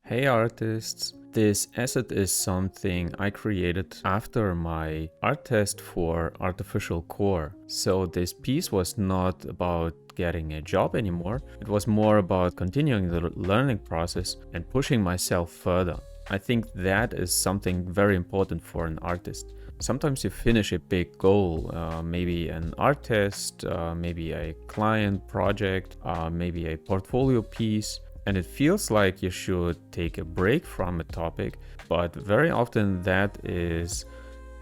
Hey artists! This asset is something I created after my art test for artificial core. So this piece was not about getting a job anymore. It was more about continuing the learning process and pushing myself further. I think that is something very important for an artist. Sometimes you finish a big goal, maybe an art test, maybe a client project, maybe a portfolio piece, and it feels like you should take a break from a topic, but very often that is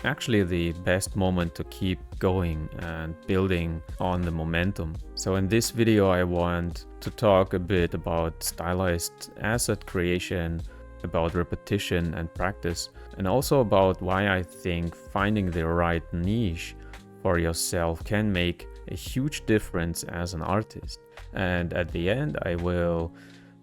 actually the best moment to keep going and building on the momentum. So in this video I want to talk a bit about stylized asset creation, about repetition and practice, and also about why I think finding the right niche for yourself can make a huge difference as an artist. And at the end I will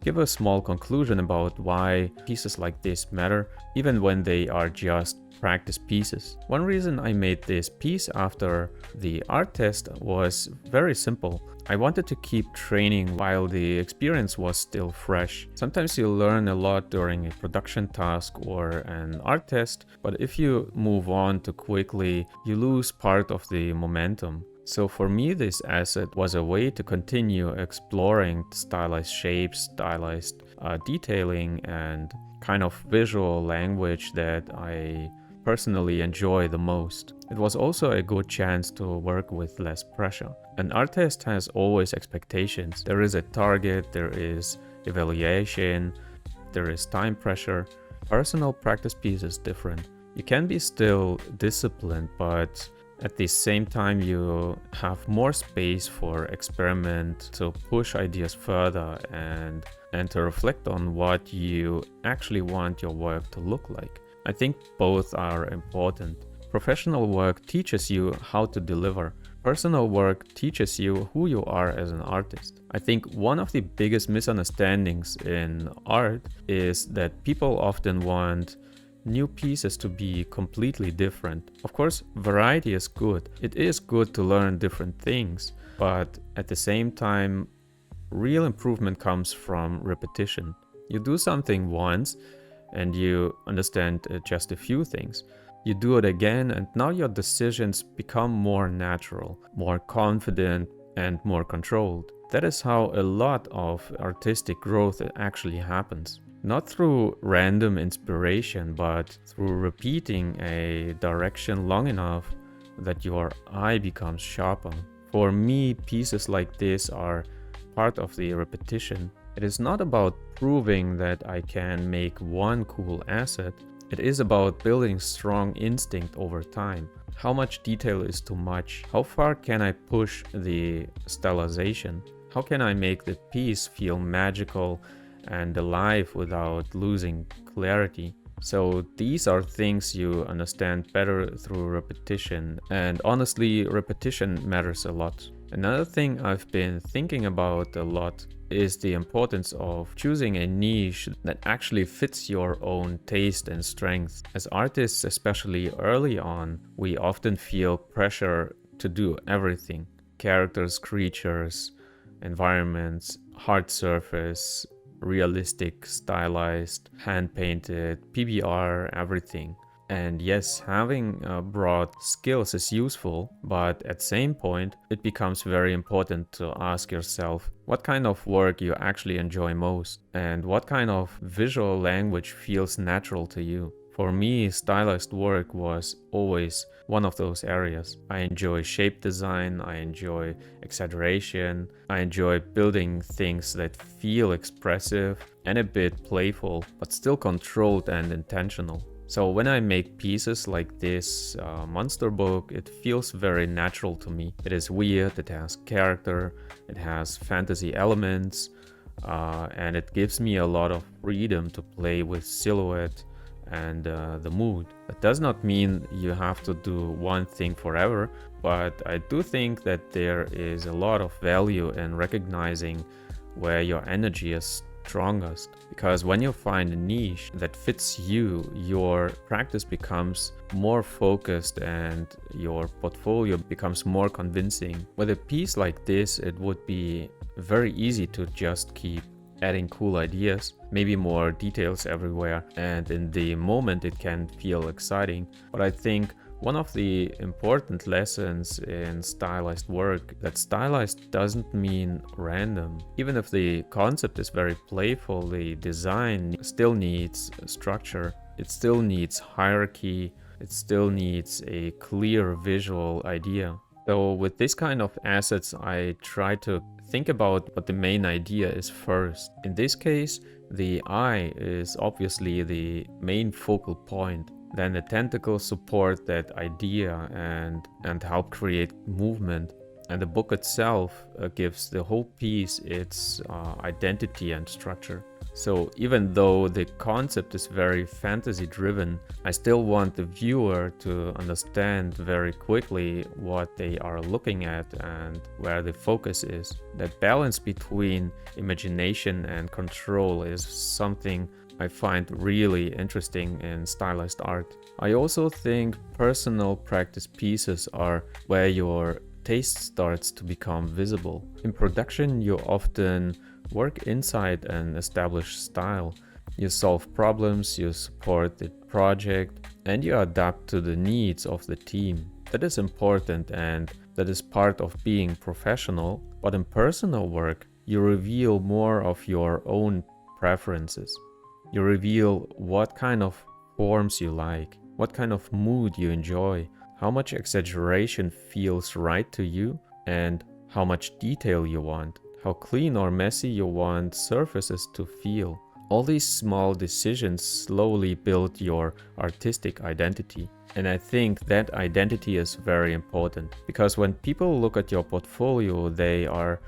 give a small conclusion about why pieces like this matter, even when they are just practice pieces. One reason I made this piece after the art test was very simple. I wanted to keep training while the experience was still fresh. Sometimes you learn a lot during a production task or an art test, but if you move on too quickly, you lose part of the momentum. So for me, this asset was a way to continue exploring stylized shapes, stylized detailing, and kind of visual language that I personally enjoy the most. It was also a good chance to work with less pressure. An artist has always expectations. There is a target, there is evaluation, there is time pressure. Personal practice piece is different. You can be still disciplined, but at the same time, you have more space for experiment, to push ideas further and to reflect on what you actually want your work to look like. I think both are important. Professional work teaches you how to deliver. Personal work teaches you who you are as an artist. I think one of the biggest misunderstandings in art is that people often want new pieces to be completely different. Of course, variety is good. It is good to learn different things, but at the same time, real improvement comes from repetition. You do something once and you understand just a few things. You do it again and now your decisions become more natural, more confident, and more controlled. That is how a lot of artistic growth actually happens. Not through random inspiration, but through repeating a direction long enough that your eye becomes sharper. For me, pieces like this are part of the repetition. It is not about proving that I can make one cool asset. It is about building strong instinct over time. How much detail is too much? How far can I push the stylization? How can I make the piece feel magical and alive without losing clarity? So these are things you understand better through repetition, and honestly, repetition matters a lot. Another thing I've been thinking about a lot is the importance of choosing a niche that actually fits your own taste and strengths. As artists, especially early on, we often feel pressure to do everything. Characters, creatures, environments, hard surface, realistic, stylized, hand-painted, PBR, everything. And yes, having broad skills is useful, but at the same point, it becomes very important to ask yourself what kind of work you actually enjoy most and what kind of visual language feels natural to you. For me, stylized work was always one of those areas. I enjoy shape design, I enjoy exaggeration, I enjoy building things that feel expressive and a bit playful, but still controlled and intentional. So when I make pieces like this monster book, it feels very natural to me. It is weird, it has character, it has fantasy elements, and it gives me a lot of freedom to play with silhouette and the mood. That does not mean you have to do one thing forever, but I do think that there is a lot of value in recognizing where your energy is strongest, because when you find a niche that fits you, your practice becomes more focused and your portfolio becomes more convincing. With a piece like this, it would be very easy to just keep adding cool ideas, maybe more details everywhere, and in the moment it can feel exciting. But I think one of the important lessons in stylized work that stylized doesn't mean random. Even if the concept is very playful, the design still needs structure. It still needs hierarchy. It still needs a clear visual idea. So with this kind of assets, I try to think about what the main idea is first. In this case, the eye is obviously the main focal point. Then the tentacles support that idea and help create movement. And the book itself gives the whole piece its identity and structure. So even though the concept is very fantasy driven, I still want the viewer to understand very quickly what they are looking at and where the focus is. That balance between imagination and control is something I find really interesting in stylized art. I also think personal practice pieces are where your taste starts to become visible. In production, you often work inside an established style. You solve problems, you support the project, and you adapt to the needs of the team. That is important and that is part of being professional. But in personal work, you reveal more of your own preferences. You reveal what kind of forms you like, what kind of mood you enjoy, how much exaggeration feels right to you, and how much detail you want, how clean or messy you want surfaces to feel. All these small decisions slowly build your artistic identity. And I think that identity is very important because when people look at your portfolio, they are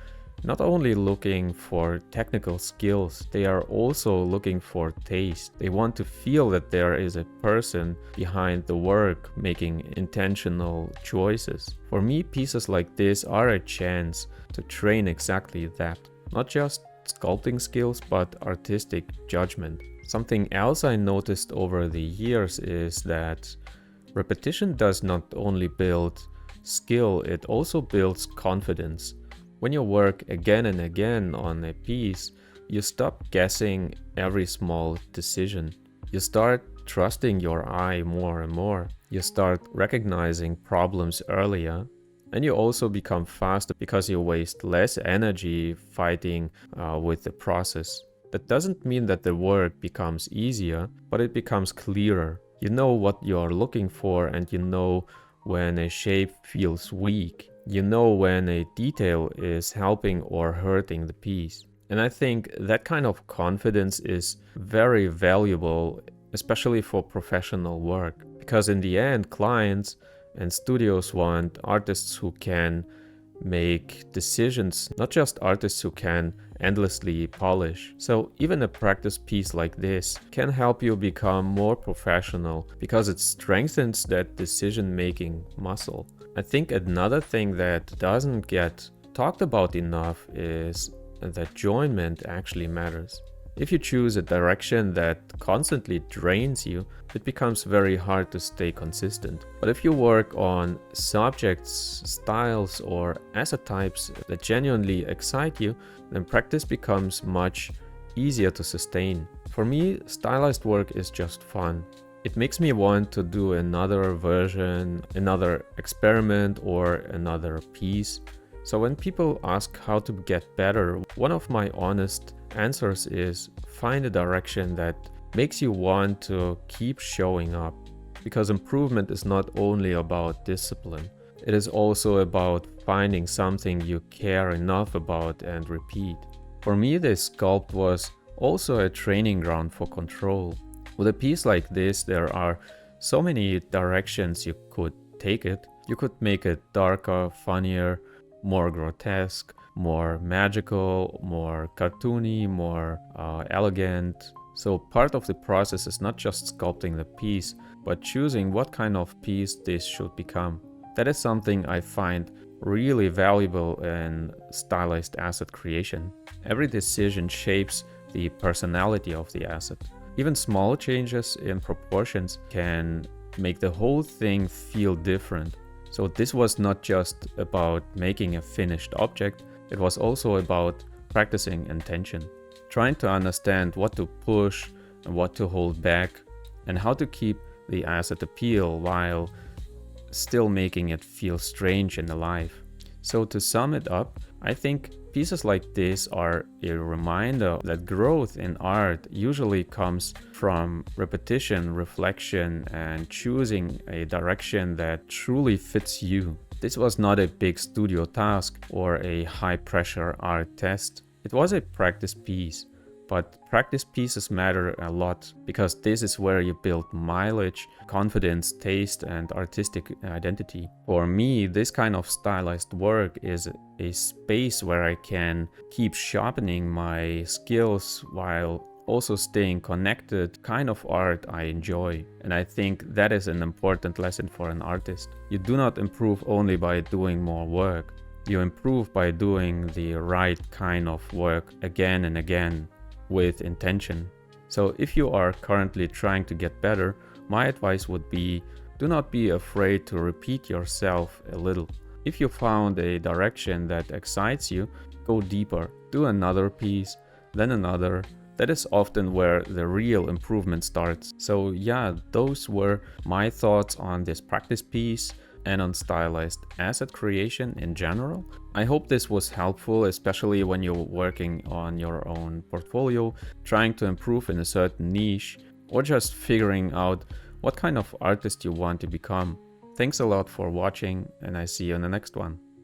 not only looking for technical skills, they are also looking for taste. They want to feel that there is a person behind the work making intentional choices. For me, pieces like this are a chance to train exactly that. Not just sculpting skills, but artistic judgment. Something else I noticed over the years is that repetition does not only build skill, it also builds confidence. When you work again and again on a piece, you stop guessing every small decision. You start trusting your eye more and more. You start recognizing problems earlier. And you also become faster because you waste less energy fighting with the process. That doesn't mean that the work becomes easier, but it becomes clearer. You know what you're looking for and you know when a shape feels weak. You know when a detail is helping or hurting the piece. And I think that kind of confidence is very valuable, especially for professional work. Because in the end, clients and studios want artists who can make decisions, not just artists who can endlessly polish. So even a practice piece like this can help you become more professional because it strengthens that decision-making muscle. I think another thing that doesn't get talked about enough is that joinment actually matters. If you choose a direction that constantly drains you, it becomes very hard to stay consistent. But if you work on subjects, styles, or asset types that genuinely excite you, then practice becomes much easier to sustain. For me, stylized work is just fun. It makes me want to do another version, another experiment, or another piece. So when people ask how to get better, one of my honest answers is find a direction that makes you want to keep showing up. Because improvement is not only about discipline, it is also about finding something you care enough about and repeat. For me, this sculpt was also a training ground for control. With a piece like this, there are so many directions you could take it. You could make it darker, funnier, more grotesque, more magical, more cartoony, more elegant. So part of the process is not just sculpting the piece, but choosing what kind of piece this should become. That is something I find really valuable in stylized asset creation. Every decision shapes the personality of the asset. Even small changes in proportions can make the whole thing feel different. So this was not just about making a finished object, it was also about practicing intention. trying to understand what to push and what to hold back, and how to keep the asset appeal while still making it feel strange and alive. So to sum it up, I think pieces like this are a reminder that growth in art usually comes from repetition, reflection, and choosing a direction that truly fits you. This was not a big studio task or a high-pressure art test. It was a practice piece. But practice pieces matter a lot because this is where you build mileage, confidence, taste, and artistic identity. For me, this kind of stylized work is a space where I can keep sharpening my skills while also staying connected, kind of art I enjoy. And I think that is an important lesson for an artist. You do not improve only by doing more work. You improve by doing the right kind of work again and again, with intention. So if you are currently trying to get better, my advice would be, do not be afraid to repeat yourself a little. If you found a direction that excites you, go deeper. Do another piece, then another. That is often where the real improvement starts. So yeah, those were my thoughts on this practice piece and on stylized asset creation in general. I hope this was helpful, especially when you're working on your own portfolio, trying to improve in a certain niche, or just figuring out what kind of artist you want to become. Thanks a lot for watching, and I see you in the next one.